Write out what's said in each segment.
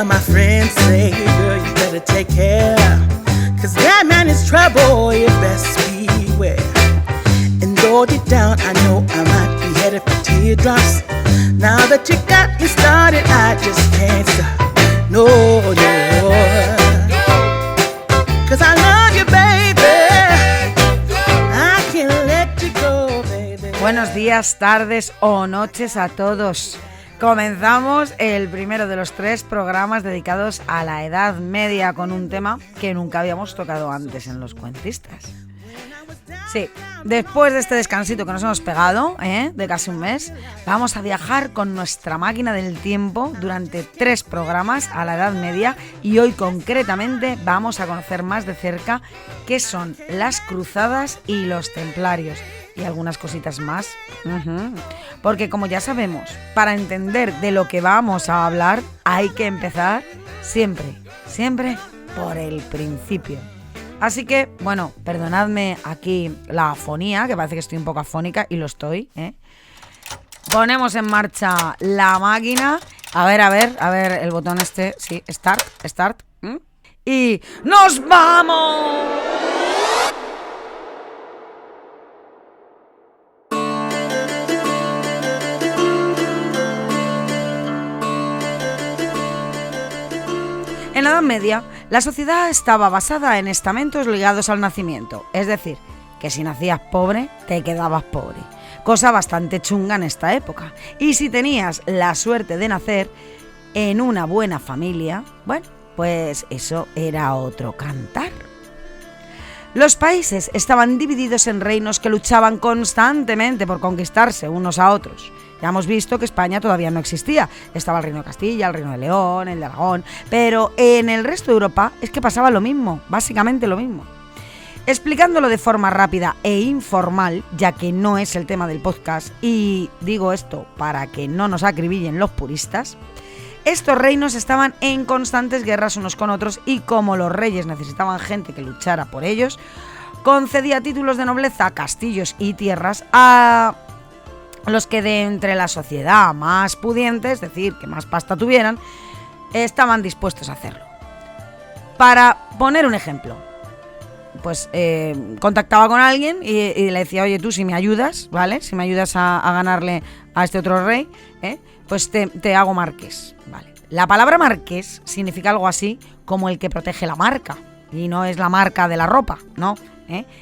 of my friends say, girl, you better take care, 'cause that man is trouble, you best beware. And though deep down I know I might be headed for teardrops, now that you got me started, I just can't stop. No, no, 'cause I love you, baby. I can't let you go, baby. Buenos días, tardes o noches a todos. Comenzamos el primero de los 3 programas dedicados a la Edad Media con un tema que nunca habíamos tocado antes en Los Cuentistas. Sí, después de este descansito que nos hemos pegado, de casi un mes, vamos a viajar con nuestra máquina del tiempo durante 3 programas a la Edad Media y hoy concretamente vamos a conocer más de cerca qué son las cruzadas y los templarios y algunas cositas más. Porque como ya sabemos, para entender de lo que vamos a hablar hay que empezar siempre por el principio. Así que, bueno, perdonadme aquí la afonía, que parece que estoy un poco afónica y lo estoy, Ponemos en marcha la máquina. A ver, el botón este, sí, start. Y ¡nos vamos! En la Edad Media, la sociedad estaba basada en estamentos ligados al nacimiento, es decir, que si nacías pobre, te quedabas pobre, cosa bastante chunga en esta época. Y si tenías la suerte de nacer en una buena familia, bueno, pues eso era otro cantar. Los países estaban divididos en reinos que luchaban constantemente por conquistarse unos a otros. Ya hemos visto que España todavía no existía. Estaba el Reino de Castilla, el Reino de León, el de Aragón. Pero en el resto de Europa es que pasaba lo mismo, básicamente lo mismo. Explicándolo de forma rápida e informal, ya que no es el tema del podcast, y digo esto para que no nos acribillen los puristas, estos reinos estaban en constantes guerras unos con otros y como los reyes necesitaban gente que luchara por ellos, concedía títulos de nobleza, castillos y tierras a los que de entre la sociedad más pudiente, es decir, que más pasta tuvieran, estaban dispuestos a hacerlo. Para poner un ejemplo, pues contactaba con alguien y le decía, oye, tú si me ayudas, ¿vale? Si me ayudas a ganarle a este otro rey, pues te hago marqués, ¿vale? La palabra marqués significa algo así como el que protege la marca, y no es la marca de la ropa, ¿no?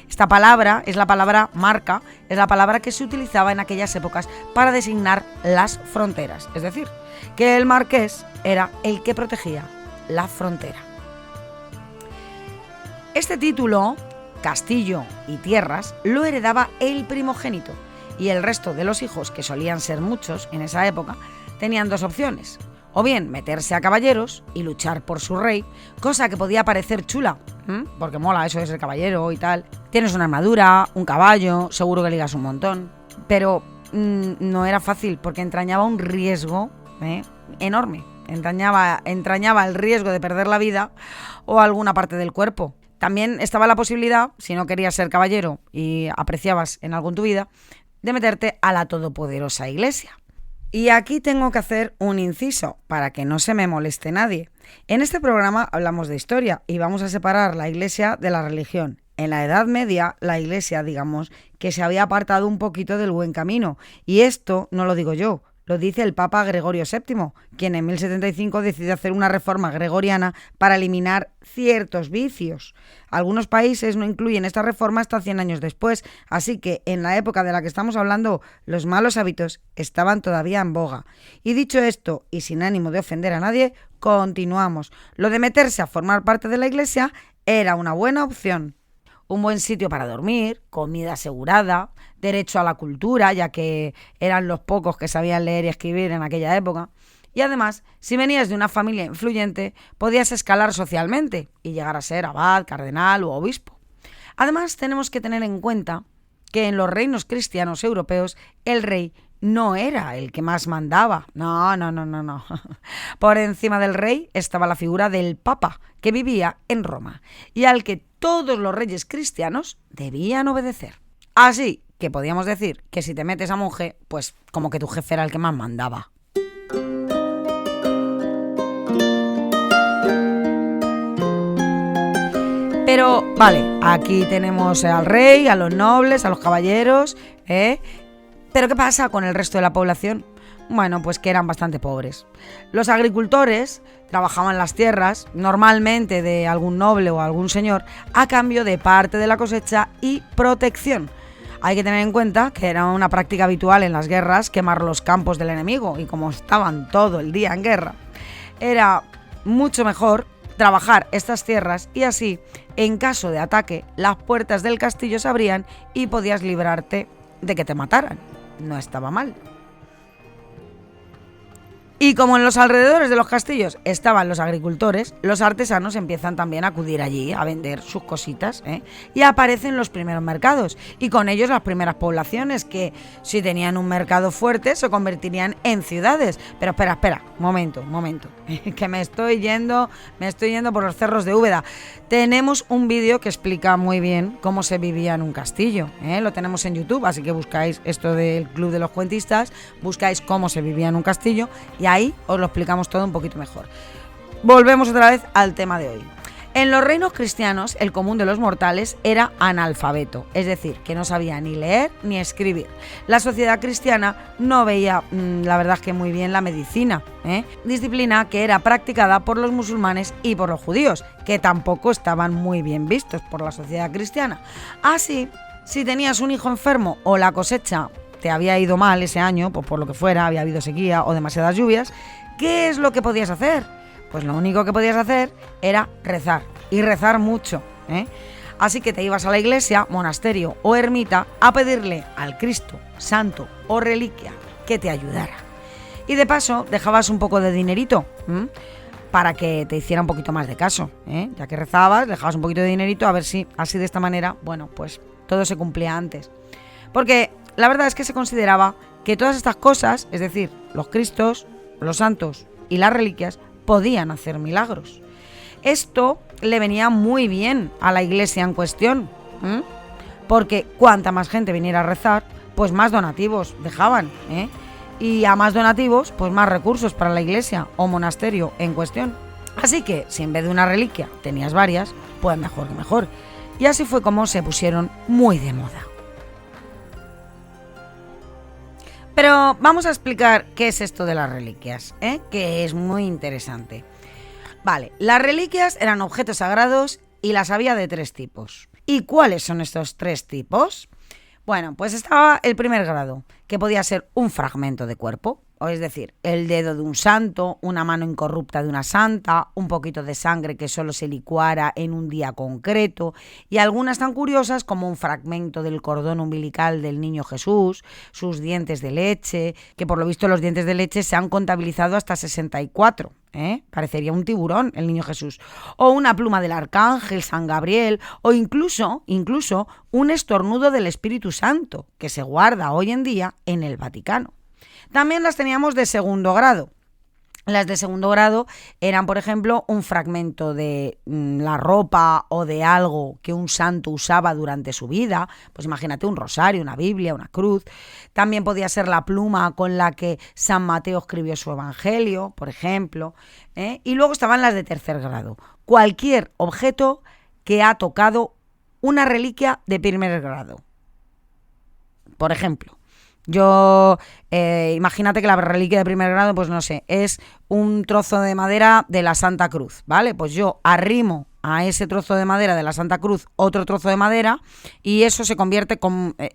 Esta palabra es la palabra marca, es la palabra que se utilizaba en aquellas épocas para designar las fronteras. Es decir, que el marqués era el que protegía la frontera. Este título, castillo y tierras, lo heredaba el primogénito y el resto de los hijos, que solían ser muchos en esa época, tenían 2 opciones. O bien meterse a caballeros y luchar por su rey, cosa que podía parecer chula, porque mola eso de ser caballero y tal. Tienes una armadura, un caballo, seguro que ligas un montón. Pero no era fácil porque entrañaba un riesgo enorme. Entrañaba el riesgo de perder la vida o alguna parte del cuerpo. También estaba la posibilidad, si no querías ser caballero y apreciabas en algo en tu vida, de meterte a la todopoderosa Iglesia. Y aquí tengo que hacer un inciso para que no se me moleste nadie. En este programa hablamos de historia y vamos a separar la Iglesia de la religión. En la Edad Media, la Iglesia, digamos, que se había apartado un poquito del buen camino. Y esto no lo digo yo, lo dice el Papa Gregorio VII, quien en 1075 decidió hacer una reforma gregoriana para eliminar ciertos vicios. Algunos países no incluyen esta reforma hasta 100 años después, así que en la época de la que estamos hablando, los malos hábitos estaban todavía en boga. Y dicho esto, y sin ánimo de ofender a nadie, continuamos. Lo de meterse a formar parte de la Iglesia era una buena opción. Un buen sitio para dormir, comida asegurada, derecho a la cultura, ya que eran los pocos que sabían leer y escribir en aquella época. Y además, si venías de una familia influyente, podías escalar socialmente y llegar a ser abad, cardenal u obispo. Además, tenemos que tener en cuenta que en los reinos cristianos europeos el rey no era el que más mandaba. No. Por encima del rey estaba la figura del Papa, que vivía en Roma, y al que todos los reyes cristianos debían obedecer. Así que podíamos decir que si te metes a monje, pues como que tu jefe era el que más mandaba. Pero, vale, aquí tenemos al rey, a los nobles, a los caballeros, Pero ¿qué pasa con el resto de la población? Bueno, pues que eran bastante pobres. Los agricultores trabajaban las tierras, normalmente de algún noble o algún señor, a cambio de parte de la cosecha y protección. Hay que tener en cuenta que era una práctica habitual en las guerras quemar los campos del enemigo, y como estaban todo el día en guerra, era mucho mejor trabajar estas tierras, y así, en caso de ataque, las puertas del castillo se abrían y podías librarte de que te mataran. No estaba mal. Y como en los alrededores de los castillos estaban los agricultores, los artesanos empiezan también a acudir allí a vender sus cositas, y aparecen los primeros mercados, y con ellos las primeras poblaciones que, si tenían un mercado fuerte, se convertirían en ciudades. Pero espera, momento, que me estoy yendo por los cerros de Úbeda. Tenemos un vídeo que explica muy bien cómo se vivía en un castillo, lo tenemos en YouTube, así que buscáis esto del Club de los Cuentistas, buscáis cómo se vivía en un castillo, y ahí os lo explicamos todo un poquito mejor. Volvemos otra vez al tema de hoy. En los reinos cristianos, el común de los mortales era analfabeto, es decir, que no sabía ni leer ni escribir. La sociedad cristiana no veía, la verdad es que muy bien, la medicina, disciplina que era practicada por los musulmanes y por los judíos, que tampoco estaban muy bien vistos por la sociedad cristiana. Así, si tenías un hijo enfermo o la cosecha te había ido mal ese año, pues por lo que fuera, había habido sequía o demasiadas lluvias, ¿qué es lo que podías hacer? Pues lo único que podías hacer era rezar, y rezar mucho, Así que te ibas a la iglesia, monasterio o ermita a pedirle al Cristo, santo o reliquia que te ayudara. Y de paso dejabas un poco de dinerito, para que te hiciera un poquito más de caso, Ya que rezabas, dejabas un poquito de dinerito, a ver si así de esta manera, bueno, pues todo se cumplía antes. Porque la verdad es que se consideraba que todas estas cosas, es decir, los cristos, los santos y las reliquias, podían hacer milagros. Esto le venía muy bien a la iglesia en cuestión, porque cuanta más gente viniera a rezar, pues más donativos dejaban, y a más donativos, pues más recursos para la iglesia o monasterio en cuestión. Así que, si en vez de una reliquia tenías varias, pues mejor que mejor. Y así fue como se pusieron muy de moda. Pero vamos a explicar qué es esto de las reliquias, que es muy interesante. Vale, las reliquias eran objetos sagrados y las había de 3 tipos. ¿Y cuáles son estos 3 tipos? Bueno, pues estaba el primer grado, que podía ser un fragmento de cuerpo, o es decir, el dedo de un santo, una mano incorrupta de una santa, un poquito de sangre que solo se licuara en un día concreto, y algunas tan curiosas como un fragmento del cordón umbilical del niño Jesús, sus dientes de leche, que por lo visto los dientes de leche se han contabilizado hasta 64. Parecería un tiburón el niño Jesús, o una pluma del arcángel San Gabriel, o incluso un estornudo del Espíritu Santo, que se guarda hoy en día en el Vaticano. También las teníamos de segundo grado. Las de segundo grado eran, por ejemplo, un fragmento de la ropa o de algo que un santo usaba durante su vida. Pues imagínate un rosario, una Biblia, una cruz. También podía ser la pluma con la que San Mateo escribió su evangelio, por ejemplo. Y luego estaban las de tercer grado. Cualquier objeto que ha tocado una reliquia de primer grado. Por ejemplo, imagínate que la reliquia de primer grado, pues no sé, es un trozo de madera de la Santa Cruz, ¿vale? Pues yo arrimo a ese trozo de madera de la Santa Cruz otro trozo de madera y eso se convierte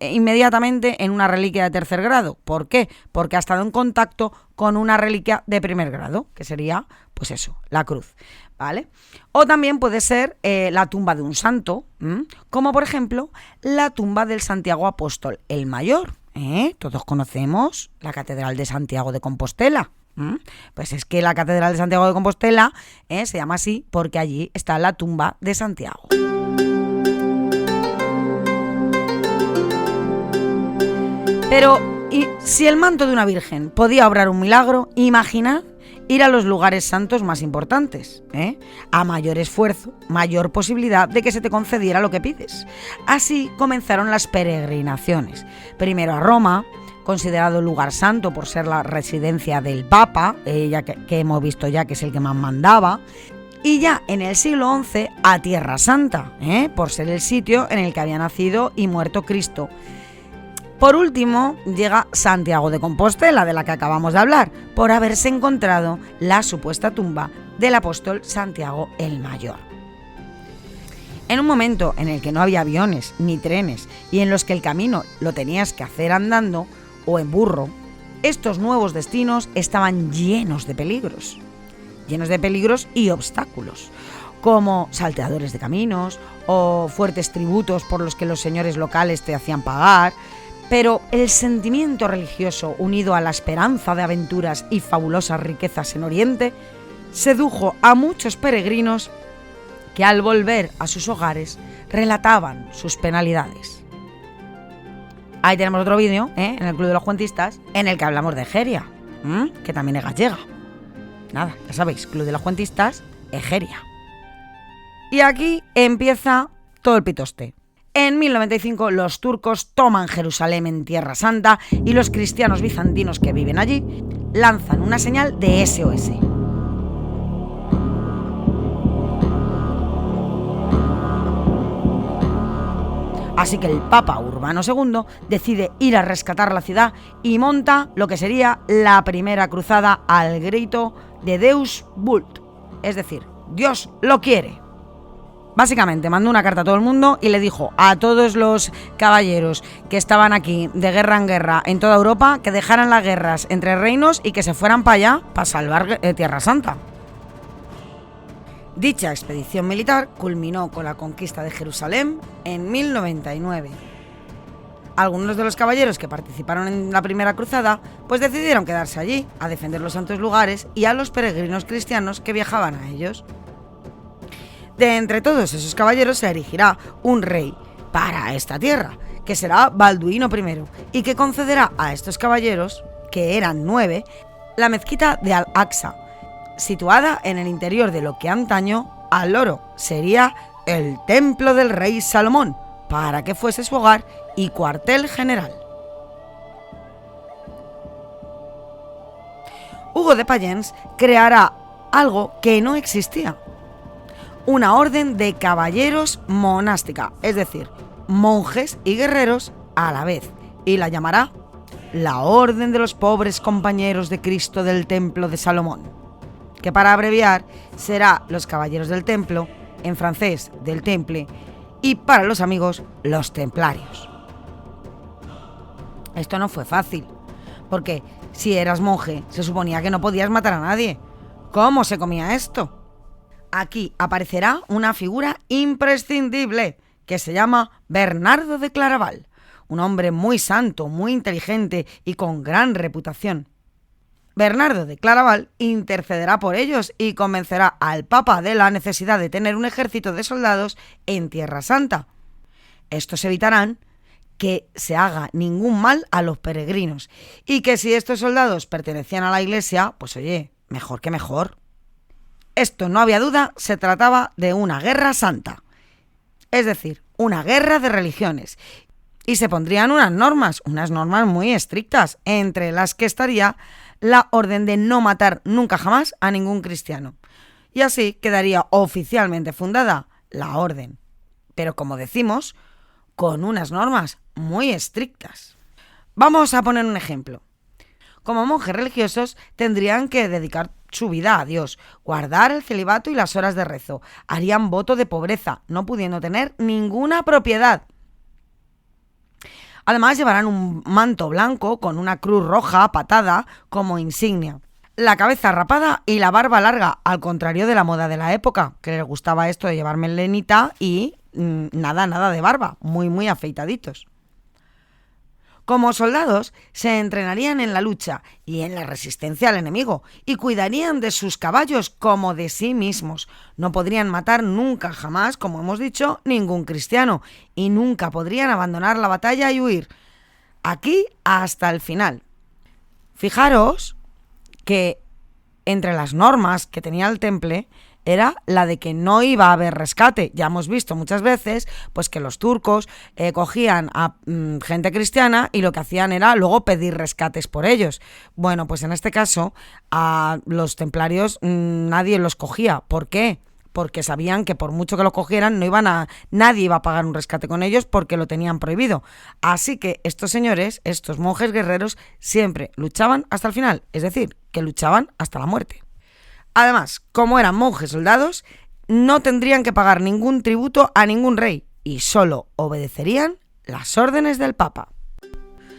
inmediatamente en una reliquia de tercer grado. ¿Por qué? Porque ha estado en contacto con una reliquia de primer grado, que sería, pues eso, la cruz, ¿vale? O también puede ser la tumba de un santo, como por ejemplo la tumba del Santiago Apóstol el Mayor. Todos conocemos la Catedral de Santiago de Compostela. Pues es que la Catedral de Santiago de Compostela se llama así porque allí está la tumba de Santiago. Pero y si el manto de una virgen podía obrar un milagro, imaginad ir a los lugares santos más importantes. A mayor esfuerzo, mayor posibilidad de que se te concediera lo que pides. Así comenzaron las peregrinaciones. Primero a Roma, considerado lugar santo por ser la residencia del Papa, ya que hemos visto ya que es el que más mandaba. Y ya en el siglo XI a Tierra Santa, por ser el sitio en el que había nacido y muerto Cristo. Por último, llega Santiago de Compostela, de la que acabamos de hablar, por haberse encontrado la supuesta tumba del apóstol Santiago el Mayor. En un momento en el que no había aviones ni trenes y en los que el camino lo tenías que hacer andando o en burro, estos nuevos destinos estaban llenos de peligros y obstáculos, como salteadores de caminos o fuertes tributos por los que los señores locales te hacían pagar. Pero el sentimiento religioso, unido a la esperanza de aventuras y fabulosas riquezas en Oriente, sedujo a muchos peregrinos que al volver a sus hogares relataban sus penalidades. Ahí tenemos otro vídeo, en el Club de los Cuentistas, en el que hablamos de Egeria, que también es gallega. Nada, ya sabéis, Club de los Cuentistas, Egeria. Y aquí empieza todo el pitoste. En 1095 los turcos toman Jerusalén en Tierra Santa y los cristianos bizantinos que viven allí lanzan una señal de SOS. Así que el Papa Urbano II decide ir a rescatar la ciudad y monta lo que sería la primera cruzada al grito de Deus vult, es decir, Dios lo quiere. Básicamente mandó una carta a todo el mundo y le dijo a todos los caballeros que estaban aquí de guerra en guerra en toda Europa que dejaran las guerras entre reinos y que se fueran para allá para salvar Tierra Santa. Dicha expedición militar culminó con la conquista de Jerusalén en 1099. Algunos de los caballeros que participaron en la primera cruzada pues decidieron quedarse allí a defender los santos lugares y a los peregrinos cristianos que viajaban a ellos. De entre todos esos caballeros se erigirá un rey para esta tierra, que será Balduino I, y que concederá a estos caballeros, que eran 9, la mezquita de Al-Aqsa, situada en el interior de lo que antaño, al loro, sería el templo del rey Salomón, para que fuese su hogar y cuartel general. Hugo de Payens creará algo que no existía: una orden de caballeros monástica, es decir, monjes y guerreros a la vez, y la llamará la Orden de los Pobres Compañeros de Cristo del Templo de Salomón, que para abreviar será los Caballeros del Templo, en francés del Temple, y para los amigos, los Templarios. Esto no fue fácil, porque si eras monje se suponía que no podías matar a nadie. ¿Cómo se comía esto? Aquí aparecerá una figura imprescindible que se llama Bernardo de Claraval, un hombre muy santo, muy inteligente y con gran reputación. Bernardo de Claraval intercederá por ellos y convencerá al Papa de la necesidad de tener un ejército de soldados en Tierra Santa. Estos evitarán que se haga ningún mal a los peregrinos y que si estos soldados pertenecían a la Iglesia, pues oye, mejor que mejor. Esto no había duda, se trataba de una guerra santa, es decir, una guerra de religiones, y se pondrían unas normas muy estrictas, entre las que estaría la orden de no matar nunca jamás a ningún cristiano, y así quedaría oficialmente fundada la orden, pero como decimos, con unas normas muy estrictas. Vamos a poner un ejemplo. Como monjes religiosos tendrían que dedicar su vida a Dios, guardar el celibato y las horas de rezo, harían voto de pobreza, no pudiendo tener ninguna propiedad. Además llevarán un manto blanco con una cruz roja patada como insignia, la cabeza rapada y la barba larga, al contrario de la moda de la época, que les gustaba esto de llevar melenita y nada de barba, muy afeitaditos. Como soldados, se entrenarían en la lucha y en la resistencia al enemigo y cuidarían de sus caballos como de sí mismos. No podrían matar nunca jamás, como hemos dicho, ningún cristiano y nunca podrían abandonar la batalla y huir. Aquí hasta el final. Fijaros que entre las normas que tenía el Temple era la de que no iba a haber rescate. Ya hemos visto muchas veces pues que los turcos cogían a gente cristiana y lo que hacían era luego pedir rescates por ellos. Bueno, pues en este caso a los templarios nadie los cogía. ¿Por qué? porque sabían que por mucho que lo cogieran nadie iba a pagar un rescate con ellos porque lo tenían prohibido. Así que estos señores, estos monjes guerreros, siempre luchaban hasta el final, es decir, que luchaban hasta la muerte. Además, como eran monjes soldados, no tendrían que pagar ningún tributo a ningún rey y solo obedecerían las órdenes del Papa.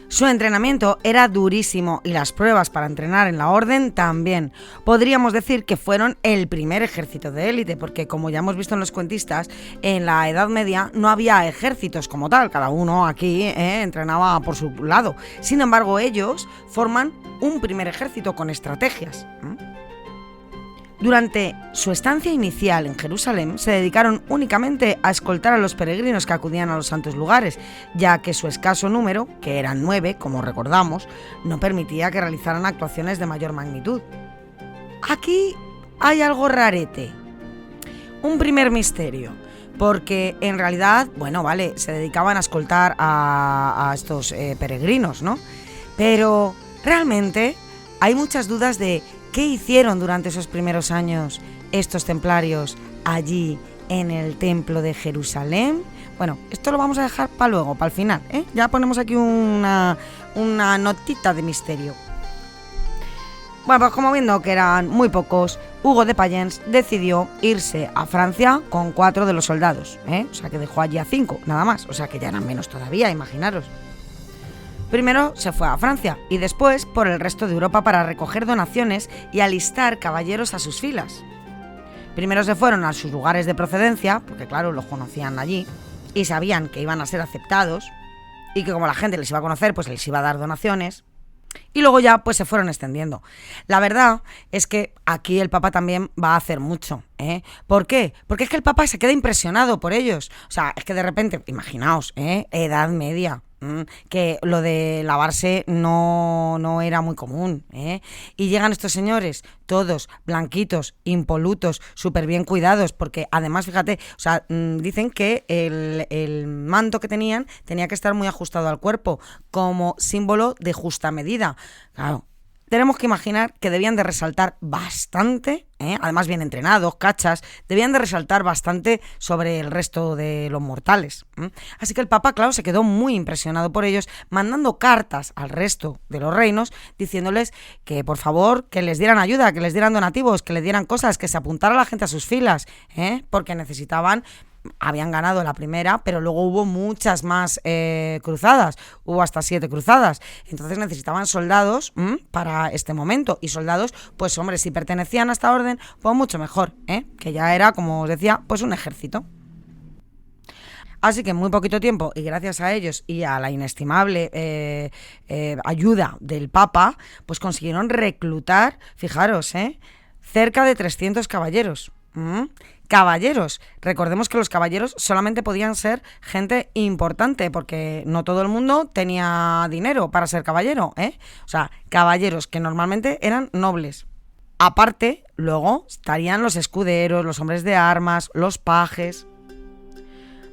Su entrenamiento era durísimo y las pruebas para entrenar en la orden también. Podríamos decir que fueron el primer ejército de élite, porque como ya hemos visto en los cuentistas, en la Edad Media no había ejércitos como tal, cada uno aquí entrenaba por su lado. Sin embargo, ellos forman un primer ejército con estrategias. Durante su estancia inicial en Jerusalén se dedicaron únicamente a escoltar a los peregrinos que acudían a los santos lugares, ya que su escaso número, que eran 9, como recordamos, no permitía que realizaran actuaciones de mayor magnitud. Aquí hay algo rarete, un primer misterio, porque en realidad, se dedicaban a escoltar a estos peregrinos, ¿no? Pero realmente hay muchas dudas de ¿qué hicieron durante esos primeros años estos templarios allí en el templo de Jerusalén? Bueno, esto lo vamos a dejar para luego, para el final, ¿eh? Ya ponemos aquí una notita de misterio. Bueno, pues como viendo que eran muy pocos, Hugo de Payens decidió irse a Francia con 4 de los soldados, ¿eh? O sea que dejó allí a 5, nada más, o sea que ya eran menos todavía, imaginaros. Primero se fue a Francia y después por el resto de Europa para recoger donaciones y alistar caballeros a sus filas. Primero se fueron a sus lugares de procedencia, porque claro, los conocían allí y sabían que iban a ser aceptados y que como la gente les iba a conocer, pues les iba a dar donaciones. Y luego ya pues se fueron extendiendo. La verdad es que aquí el Papa también va a hacer mucho, ¿eh? ¿Por qué? Porque es que el Papa se queda impresionado por ellos. O sea, es que de repente, imaginaos, Edad Media, que lo de lavarse no era muy común, ¿eh? Y llegan estos señores, todos blanquitos, impolutos, súper bien cuidados, porque además, fíjate, o sea, dicen que el manto que tenían tenía que estar muy ajustado al cuerpo, como símbolo de justa medida. Claro, tenemos que imaginar que debían de resaltar bastante, además bien entrenados, cachas, debían de resaltar bastante sobre el resto de los mortales. Así que el Papa, claro, se quedó muy impresionado por ellos, mandando cartas al resto de los reinos, diciéndoles que por favor, que les dieran ayuda, que les dieran donativos, que les dieran cosas, que se apuntara la gente a sus filas, porque necesitaban. Habían ganado la primera, pero luego hubo muchas más cruzadas, hubo hasta 7 cruzadas, entonces necesitaban soldados para este momento, y soldados, pues hombre, si pertenecían a esta orden, pues mucho mejor, que ya era, como os decía, pues un ejército. Así que en muy poquito tiempo, y gracias a ellos y a la inestimable ayuda del Papa, pues consiguieron reclutar, fijaros, cerca de 300 caballeros. Caballeros, recordemos que los caballeros solamente podían ser gente importante, porque no todo el mundo tenía dinero para ser caballero, O sea, caballeros que normalmente eran nobles. Aparte, luego estarían los escuderos, los hombres de armas, los pajes.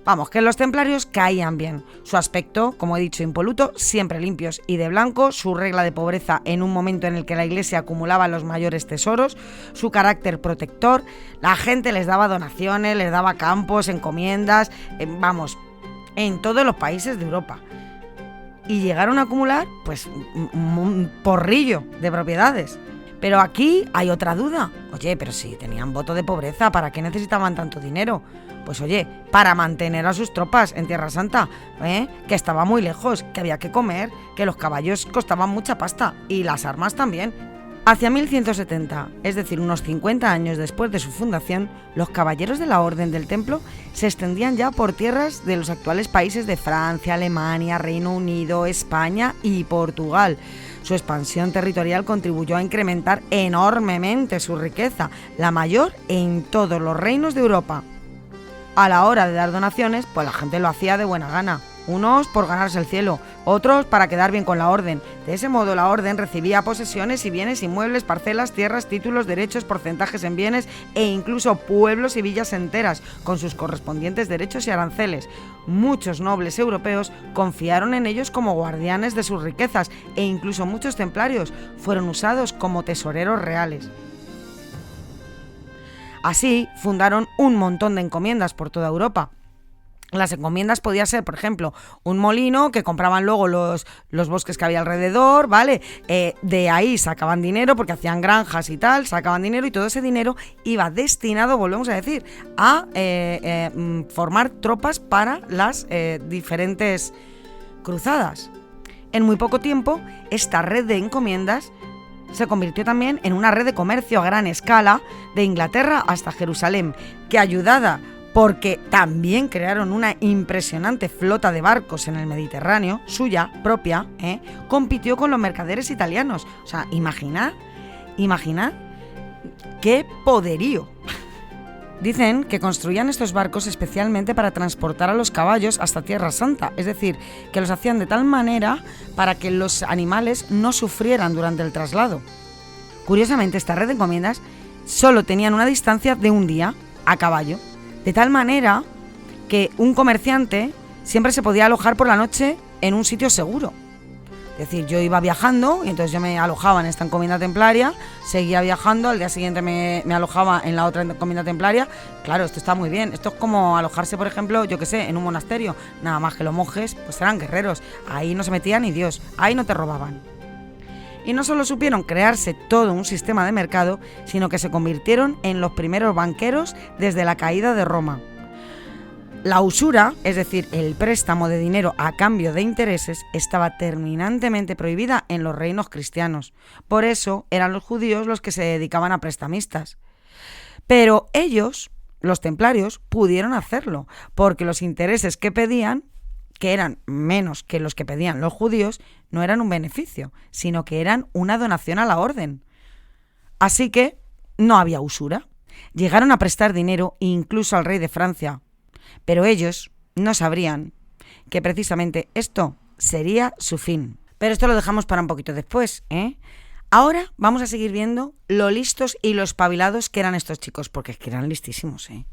Vamos, que los templarios caían bien. Su aspecto, como he dicho, impoluto, siempre limpios y de blanco, su regla de pobreza en un momento en el que la iglesia acumulaba los mayores tesoros, su carácter protector, la gente les daba donaciones, les daba campos, encomiendas, en todos los países de Europa. Y llegaron a acumular, pues, un porrillo de propiedades. Pero aquí hay otra duda. Oye, pero si tenían voto de pobreza, ¿para qué necesitaban tanto dinero? Pues oye, para mantener a sus tropas en Tierra Santa, que estaba muy lejos, que había que comer, que los caballos costaban mucha pasta y las armas también. Hacia 1170, es decir, unos 50 años después de su fundación, los caballeros de la Orden del Templo se extendían ya por tierras de los actuales países de Francia, Alemania, Reino Unido, España y Portugal. Su expansión territorial contribuyó a incrementar enormemente su riqueza, la mayor en todos los reinos de Europa. A la hora de dar donaciones, pues la gente lo hacía de buena gana. Unos por ganarse el cielo, otros para quedar bien con la orden. De ese modo la orden recibía posesiones y bienes inmuebles, parcelas, tierras, títulos, derechos, porcentajes en bienes e incluso pueblos y villas enteras, con sus correspondientes derechos y aranceles. Muchos nobles europeos confiaron en ellos como guardianes de sus riquezas e incluso muchos templarios fueron usados como tesoreros reales. Así fundaron un montón de encomiendas por toda Europa. Las encomiendas podían ser, por ejemplo, un molino que compraban luego los bosques que había alrededor, ¿vale? De ahí sacaban dinero porque hacían granjas y tal, sacaban dinero y todo ese dinero iba destinado, volvemos a decir, a formar tropas para las diferentes cruzadas. En muy poco tiempo, esta red de encomiendas se convirtió también en una red de comercio a gran escala de Inglaterra hasta Jerusalén, que ayudada porque también crearon una impresionante flota de barcos en el Mediterráneo, suya, propia, compitió con los mercaderes italianos. O sea, imaginad qué poderío. Dicen que construían estos barcos especialmente para transportar a los caballos hasta Tierra Santa, es decir, que los hacían de tal manera para que los animales no sufrieran durante el traslado. Curiosamente, esta red de encomiendas solo tenían una distancia de un día a caballo, de tal manera que un comerciante siempre se podía alojar por la noche en un sitio seguro. Es decir, yo iba viajando y entonces yo me alojaba en esta encomienda templaria, seguía viajando, al día siguiente me alojaba en la otra encomienda templaria. Claro, esto está muy bien. Esto es como alojarse, por ejemplo, yo qué sé, en un monasterio. Nada más que los monjes, pues eran guerreros. Ahí no se metía ni Dios, ahí no te robaban. Y no solo supieron crearse todo un sistema de mercado, sino que se convirtieron en los primeros banqueros desde la caída de Roma. La usura, es decir, el préstamo de dinero a cambio de intereses, estaba terminantemente prohibida en los reinos cristianos. Por eso eran los judíos los que se dedicaban a prestamistas. Pero ellos, los templarios, pudieron hacerlo, porque los intereses que pedían, que eran menos que los que pedían los judíos, no eran un beneficio, sino que eran una donación a la orden. Así que no había usura. Llegaron a prestar dinero incluso al rey de Francia, pero ellos no sabrían que precisamente esto sería su fin. Pero esto lo dejamos para un poquito después, ¿eh? Ahora vamos a seguir viendo lo listos y lo espabilados que eran estos chicos, porque es que eran listísimos, ¿eh?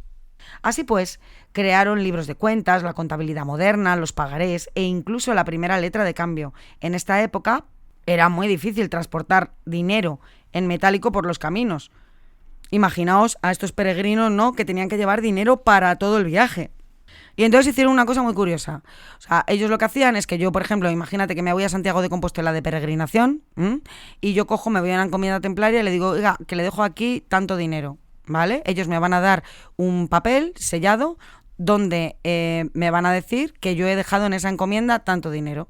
Así pues, crearon libros de cuentas, la contabilidad moderna, los pagarés e incluso la primera letra de cambio. En esta época era muy difícil transportar dinero en metálico por los caminos. Imaginaos a estos peregrinos, ¿no?, que tenían que llevar dinero para todo el viaje. Y entonces hicieron una cosa muy curiosa. O sea, ellos lo que hacían es que yo, por ejemplo, imagínate que me voy a Santiago de Compostela de peregrinación, y yo cojo, me voy a una encomienda templaria y le digo, oiga, que le dejo aquí tanto dinero, ¿vale? Ellos me van a dar un papel sellado donde me van a decir que yo he dejado en esa encomienda tanto dinero.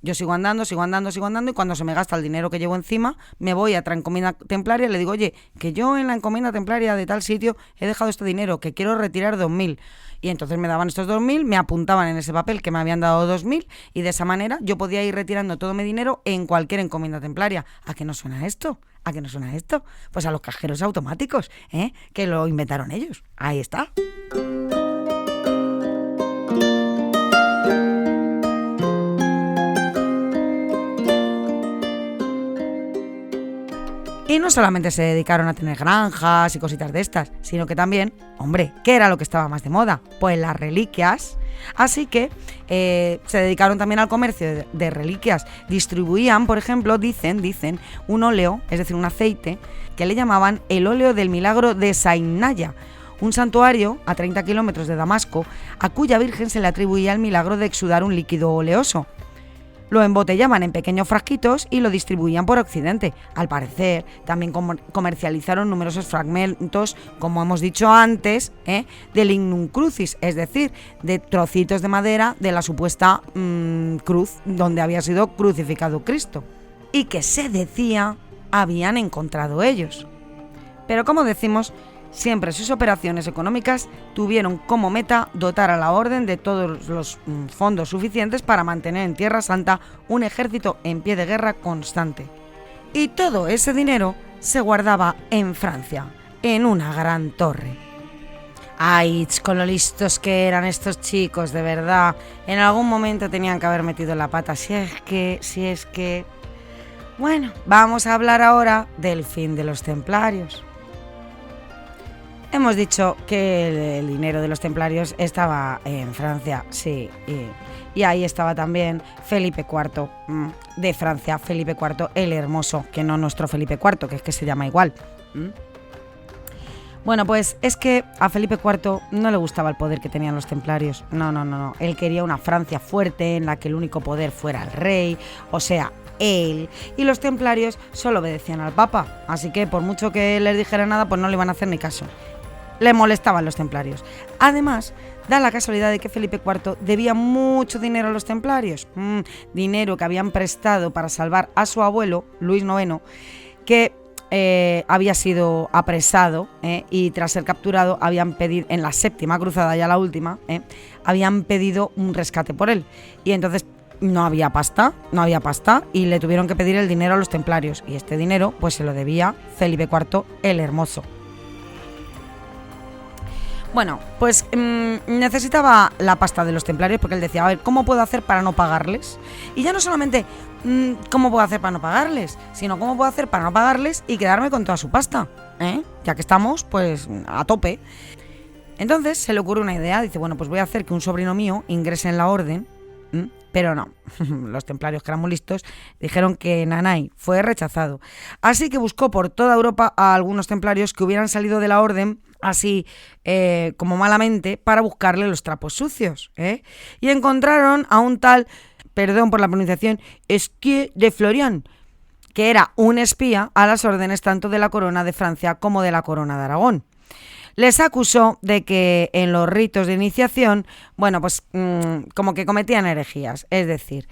Yo sigo andando y cuando se me gasta el dinero que llevo encima, me voy a otra encomienda templaria y le digo, oye, que yo en la encomienda templaria de tal sitio he dejado este dinero, que quiero retirar 2.000. Y entonces me daban estos 2.000, me apuntaban en ese papel que me habían dado 2.000 y de esa manera yo podía ir retirando todo mi dinero en cualquier encomienda templaria. ¿A qué no suena esto? ¿A qué no suena esto? Pues a los cajeros automáticos, que lo inventaron ellos. Ahí está. Y no solamente se dedicaron a tener granjas y cositas de estas, sino que también, hombre, ¿qué era lo que estaba más de moda? Pues las reliquias. Así que se dedicaron también al comercio de reliquias. Distribuían, por ejemplo, dicen, un óleo, es decir, un aceite, que le llamaban el óleo del milagro de Sainaya, un santuario a 30 kilómetros de Damasco, a cuya virgen se le atribuía el milagro de exudar un líquido oleoso. Lo embotellaban en pequeños frasquitos y lo distribuían por Occidente. Al parecer, también comercializaron numerosos fragmentos, como hemos dicho antes, del Lignum Crucis, es decir, de trocitos de madera de la supuesta cruz donde había sido crucificado Cristo, y que se decía habían encontrado ellos. Pero como decimos, siempre sus operaciones económicas tuvieron como meta dotar a la orden de todos los fondos suficientes para mantener en Tierra Santa un ejército en pie de guerra constante. Y todo ese dinero se guardaba en Francia, en una gran torre. Ay, con lo listos que eran estos chicos, de verdad. En algún momento tenían que haber metido la pata, si es que... Bueno, vamos a hablar ahora del fin de los templarios. Hemos dicho que el dinero de los templarios estaba en Francia, sí, y ahí estaba también Felipe IV de Francia, Felipe IV el Hermoso, que no nuestro Felipe IV, que es que se llama igual. Bueno, pues es que a Felipe IV no le gustaba el poder que tenían los templarios. No. Él quería una Francia fuerte en la que el único poder fuera el rey, o sea, él. Y los templarios solo obedecían al Papa. Así que por mucho que les dijera nada, pues no le iban a hacer ni caso. Le molestaban los templarios. Además, da la casualidad de que Felipe IV debía mucho dinero a los templarios. Dinero que habían prestado para salvar a su abuelo, Luis IX, que había sido apresado y tras ser capturado habían pedido, en la séptima cruzada, ya la última, habían pedido un rescate por él. Y entonces no había pasta y le tuvieron que pedir el dinero a los templarios. Y este dinero pues se lo debía Felipe IV el Hermoso. Bueno, pues necesitaba la pasta de los templarios porque él decía, a ver, ¿cómo puedo hacer para no pagarles? Y ya no solamente cómo puedo hacer para no pagarles, sino cómo puedo hacer para no pagarles y quedarme con toda su pasta, ya que estamos pues a tope. Entonces se le ocurre una idea, dice, bueno, pues voy a hacer que un sobrino mío ingrese en la orden, pero no, los templarios, que eran muy listos, dijeron que Nanay fue rechazado. Así que buscó por toda Europa a algunos templarios que hubieran salido de la orden así como malamente para buscarle los trapos sucios, y encontraron a un tal, perdón por la pronunciación, Esquier de Florian, que era un espía a las órdenes tanto de la corona de Francia como de la corona de Aragón. Les acusó de que en los ritos de iniciación, bueno, pues como que cometían herejías, es decir,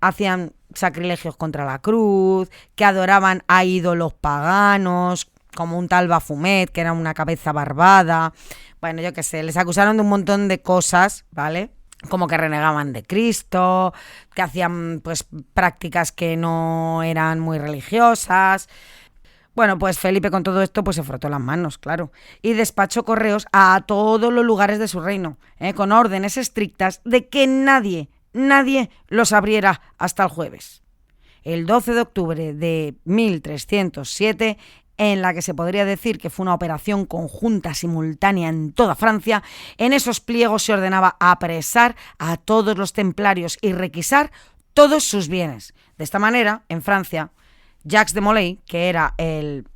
hacían sacrilegios contra la cruz, que adoraban a ídolos paganos, como un tal Baphomet, que era una cabeza barbada. Bueno, yo qué sé, les acusaron de un montón de cosas, ¿vale? Como que renegaban de Cristo, que hacían pues prácticas que no eran muy religiosas. Bueno, pues Felipe con todo esto pues se frotó las manos, claro, y despachó correos a todos los lugares de su reino, con órdenes estrictas de que nadie los abriera hasta el jueves. El 12 de octubre de 1307, en la que se podría decir que fue una operación conjunta simultánea en toda Francia, en esos pliegos se ordenaba apresar a todos los templarios y requisar todos sus bienes. De esta manera, en Francia, Jacques de Molay, que era el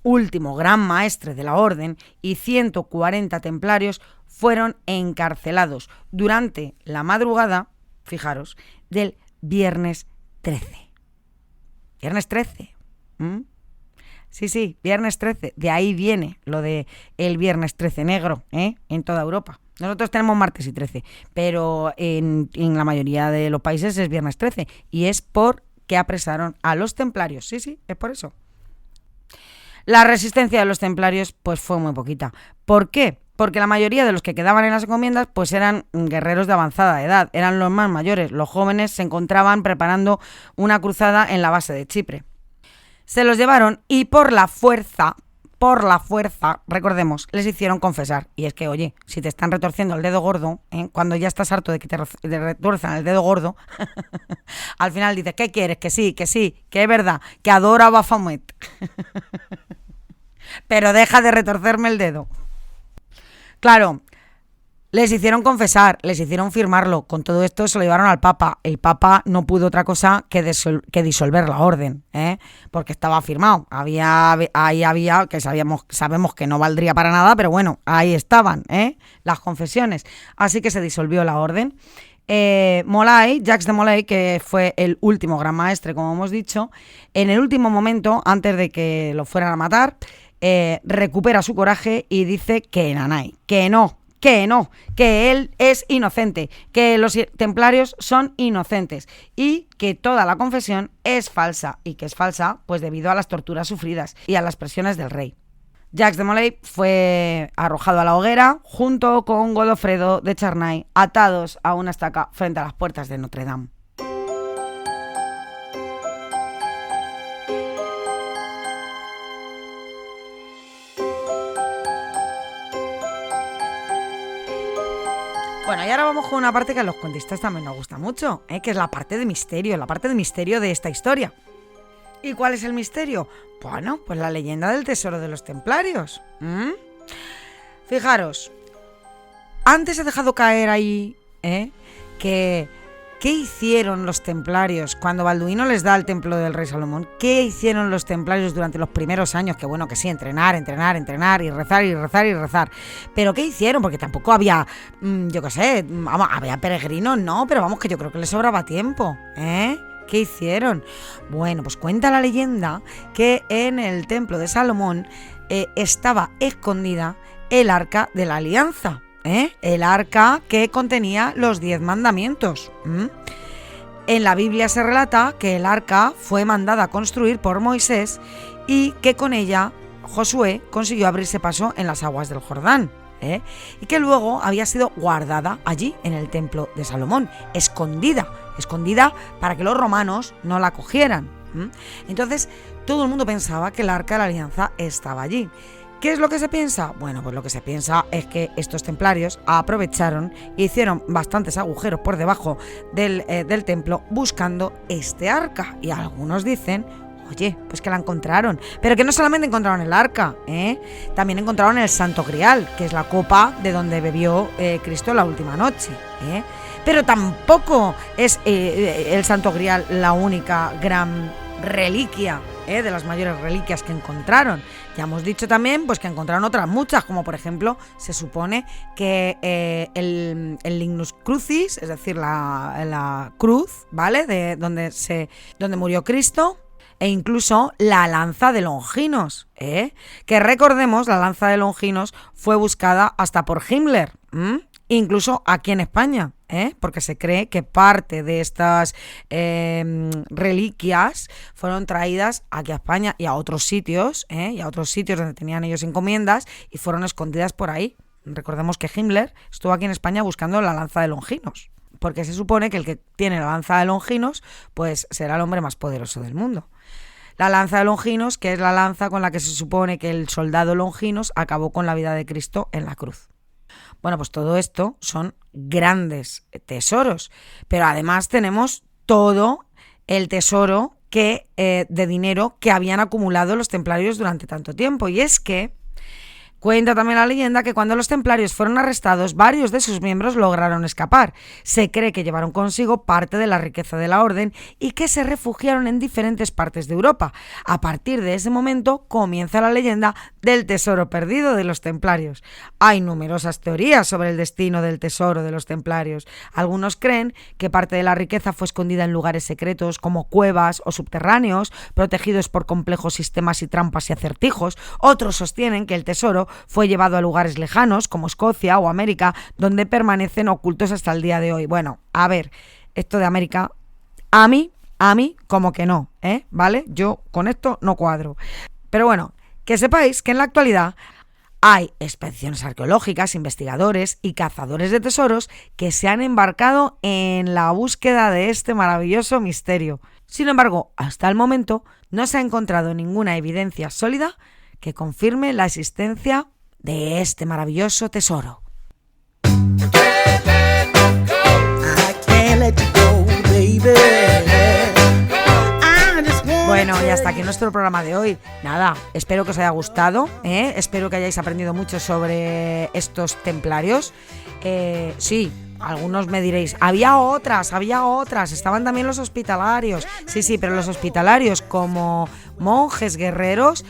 último gran maestre de la orden, y 140 templarios fueron encarcelados durante la madrugada, fijaros, del viernes 13. Viernes 13. Sí, viernes 13. De ahí viene lo de el viernes 13 negro, en toda Europa. Nosotros tenemos martes y 13, pero en la mayoría de los países es viernes 13 y es porque apresaron a los templarios. Sí, es por eso. La resistencia de los templarios pues fue muy poquita. ¿Por qué? Porque la mayoría de los que quedaban en las encomiendas pues eran guerreros de avanzada edad, eran los más mayores. Los jóvenes se encontraban preparando una cruzada en la base de Chipre. Se los llevaron y por la fuerza, recordemos, les hicieron confesar. Y es que, oye, si te están retorciendo el dedo gordo, cuando ya estás harto de que te retuerzan el dedo gordo, al final dices, ¿qué quieres? Que sí, que es verdad, que adoro a Baphomet. Pero deja de retorcerme el dedo. Claro, les hicieron confesar, les hicieron firmarlo. Con todo esto se lo llevaron al Papa. El Papa no pudo otra cosa que disolver la orden, porque estaba firmado. Ahí había, que sabemos que no valdría para nada, pero bueno, ahí estaban, las confesiones. Así que se disolvió la orden. Jacques de Molay, que fue el último gran maestre, como hemos dicho, en el último momento, antes de que lo fueran a matar, recupera su coraje y dice que Nanay, que no, que él es inocente, que los templarios son inocentes y que toda la confesión es falsa, y que es falsa pues debido a las torturas sufridas y a las presiones del rey. Jacques de Molay fue arrojado a la hoguera junto con Godofredo de Charnay, atados a una estaca frente a las puertas de Notre Dame. Bueno, y ahora vamos con una parte que a los cuentistas también nos gusta mucho, que es la parte de misterio, de esta historia. ¿Y cuál es el misterio? Bueno, pues la leyenda del tesoro de los templarios. Fijaros, antes he dejado caer ahí que ¿Qué hicieron los templarios cuando Balduino les da el templo del rey Salomón? ¿Qué hicieron los templarios durante los primeros años? Que bueno, que sí, entrenar y rezar. Pero ¿qué hicieron? Porque tampoco había, yo qué sé, vamos, había peregrinos, ¿no? Pero vamos, que yo creo que les sobraba tiempo, ¿eh? ¿Qué hicieron? Bueno, pues cuenta la leyenda que en el templo de Salomón estaba escondida el arca de la alianza. El arca que contenía los 10 mandamientos. En la Biblia se relata que el arca fue mandada a construir por Moisés y que con ella Josué consiguió abrirse paso en las aguas del Jordán. Y que luego había sido guardada allí en el templo de Salomón, escondida para que los romanos no la cogieran. Entonces todo el mundo pensaba que el arca de la alianza estaba allí. ¿Qué es lo que se piensa? Bueno, pues lo que se piensa es que estos templarios aprovecharon e hicieron bastantes agujeros por debajo del templo buscando este arca. Y algunos dicen, oye, pues que la encontraron. Pero que no solamente encontraron el arca, también encontraron el Santo Grial, que es la copa de donde bebió Cristo la última noche. Pero tampoco es el Santo Grial la única gran reliquia, de las mayores reliquias que encontraron. Ya hemos dicho también pues que encontraron otras muchas, como por ejemplo se supone que el lignus crucis, es decir, la cruz, ¿vale? De donde murió Cristo, e incluso la lanza de Longinos, que recordemos, la lanza de Longinos fue buscada hasta por Himmler, incluso aquí en España, porque se cree que parte de estas reliquias fueron traídas aquí a España y a otros sitios, donde tenían ellos encomiendas y fueron escondidas por ahí. Recordemos que Himmler estuvo aquí en España buscando la lanza de Longinos, porque se supone que el que tiene la lanza de Longinos pues será el hombre más poderoso del mundo. La lanza de Longinos, que es la lanza con la que se supone que el soldado Longinos acabó con la vida de Cristo en la cruz. Bueno, pues todo esto son grandes tesoros, pero además tenemos todo el tesoro de dinero que habían acumulado los templarios durante tanto tiempo. Y es que cuenta también la leyenda que cuando los templarios fueron arrestados, varios de sus miembros lograron escapar. Se cree que llevaron consigo parte de la riqueza de la orden y que se refugiaron en diferentes partes de Europa. A partir de ese momento comienza la leyenda del tesoro perdido de los templarios. Hay numerosas teorías sobre el destino del tesoro de los templarios. Algunos creen que parte de la riqueza fue escondida en lugares secretos como cuevas o subterráneos, protegidos por complejos sistemas y trampas y acertijos. Otros sostienen que el tesoro fue llevado a lugares lejanos como Escocia o América, donde permanecen ocultos hasta el día de hoy. Bueno, a ver, esto de América, a mí, como que no, ¿vale? Yo con esto no cuadro. Pero bueno, que sepáis que en la actualidad hay expediciones arqueológicas, investigadores y cazadores de tesoros que se han embarcado en la búsqueda de este maravilloso misterio. Sin embargo, hasta el momento no se ha encontrado ninguna evidencia sólida que confirme la existencia de este maravilloso tesoro. Bueno, y hasta aquí nuestro programa de hoy. Nada, espero que os haya gustado, espero que hayáis aprendido mucho sobre estos templarios. Sí, algunos me diréis, había otras, estaban también los hospitalarios. Sí, pero los hospitalarios como monjes guerreros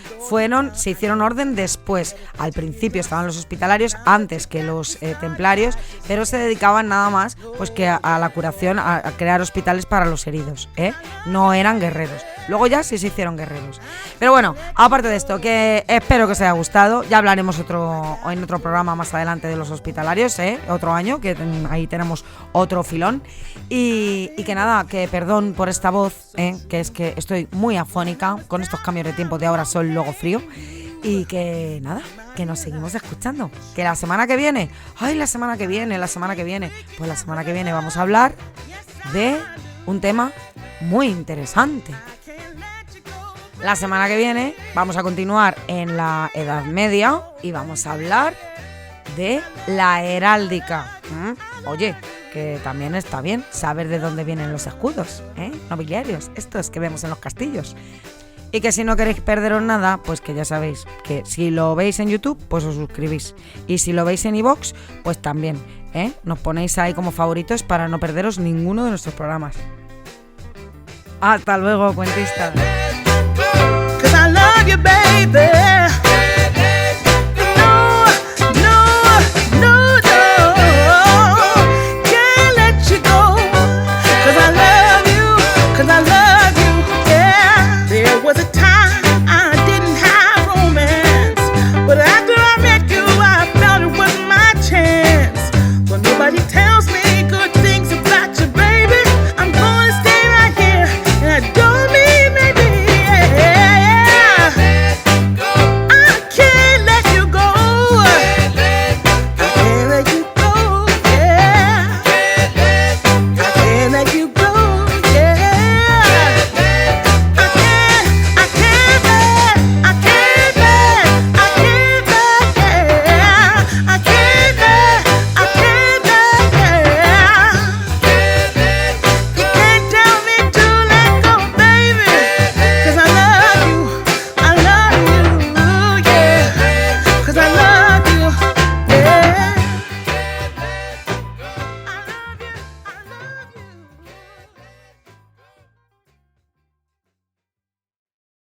se hicieron orden después. Al principio estaban los hospitalarios antes que los templarios, pero se dedicaban nada más pues que a la curación, a crear hospitales para los heridos, no eran guerreros. Luego ya sí se hicieron guerreros. Pero bueno, aparte de esto, que espero que os haya gustado. Ya hablaremos en otro programa más adelante de los hospitalarios, otro año, que ahí tenemos otro filón. Y que nada, que perdón por esta voz, que es que estoy muy afónica con estos cambios de tiempo de ahora sol, luego frío. Y que nada, que nos seguimos escuchando. Que la semana que viene, pues la semana que viene vamos a hablar de un tema muy interesante. La semana que viene vamos a continuar en la Edad Media y vamos a hablar de la heráldica. Oye, que también está bien saber de dónde vienen los escudos, nobiliarios, estos que vemos en los castillos. Y que si no queréis perderos nada, pues que ya sabéis que si lo veis en YouTube, pues os suscribís. Y si lo veis en iVoox, pues también, nos ponéis ahí como favoritos para no perderos ninguno de nuestros programas. Hasta luego, cuentistas. 'Cause I love you, baby.